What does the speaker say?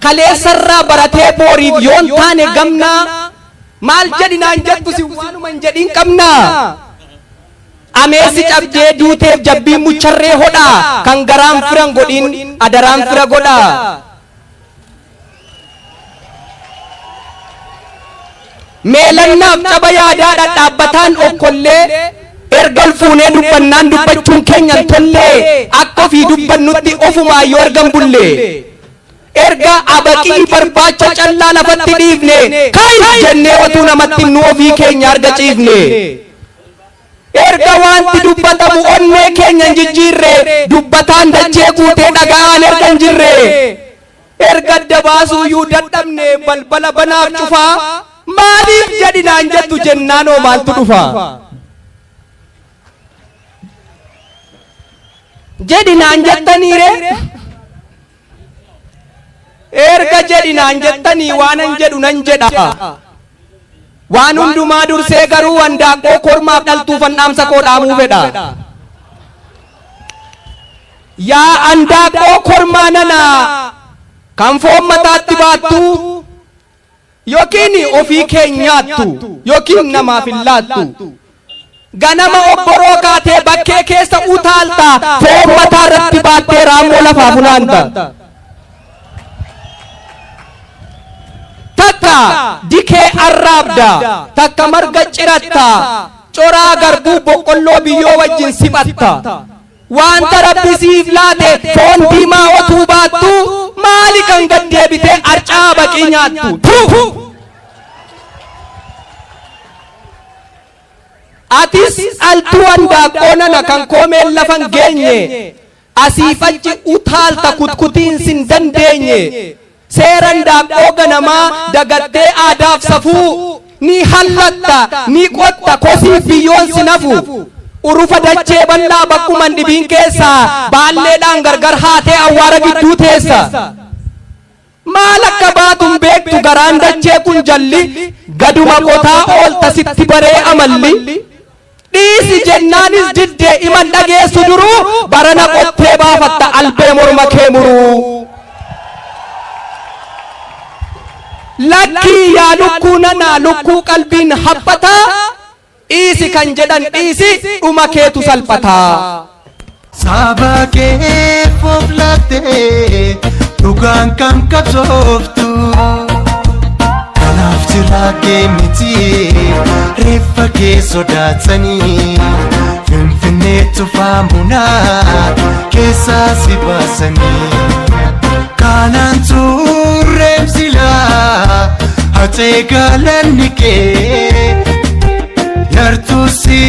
kalee sarraa baratee booriif yoon taane gamna maal jedhinaan jettu si waanuma hin jedhin qabna ameesi cabdee duuteef jabbii mucharree hodha kan garaan firan godhin adaraan fira godha meelannaaf caba yaadaadha dhaabbataan okkollee ergal fuunee dubbannaan dubbachuun keenyan tollee akka ofii dubbannutti ofumaa yoo argan bullee erga abaqii barbaacha callaa lafatti dhiifne kai jennee otuu namatti nu ofii keenya arga ciifne erga wanti dubbatamu onnee keenyan jijjiirre dubbataan dachee guutee dhaga'aan erga hin jirre erga dabaasuu yuu dadhabne balbala banaaf cufaa maaliif jedhinaan jettu jennaanoo maaltu dhufa jedhinaan jettaniire erga jedhinaan jettanii waanan jedhu nan jedha waan hundumaa dursee garuu handaaqoo kormaaf dhaltuufan dhaamsa koo dhaamuu fedha yaa handaaqoo kormaa nana kan foon mataatti baattu yookiin ofii keenyaattu yookiin namaaf hin laattu ganama obboroo kaatee bakkee keessa utaalta foon mataa irratti baattee raammoo lafaa funaanta takka dikee arraabda takka marga ciratta coraa garbuu boqqolloo biyyoo wajjin siphatta wanta rabbi siif laate foon diimaa otuu baattu maali kan gad deebitee arcaa baqii nyaattu atis altuu handaaqoo nana kan koomeen lafan geenye asiif achi utaalta kutkutiin sin dandeenye seera handaaqoo ganamaa dagattee aadaaf safuu ni hallatta ni qotta kosiif biyyoon sin hafu urufa dachee bal'aa bakkuman dhibiin keessaa baalleedhaan gargar haatee awwaara gidduu teessa maal akka baatun beektu garaan dachee kun jalli gaduma qotaa oolta sitti baree amalli dhiisi jennaanis diddee iman dhageessu duruu barana qottee baafatta albee morma kee muruu lakkii yaa lukkuu nanaa lukkuu qalbiin haphataa dhiisi kan jedhan dhiisi dhuma keetu salphataa saba kee foflattee dhugaan kan qabsooftu kanaaf jiraatee miti reeffa kee sodaatanii finfinnee tufaamunaa keessaa si baasanii kanaan turreem silaa hatee galanni kee yartuu si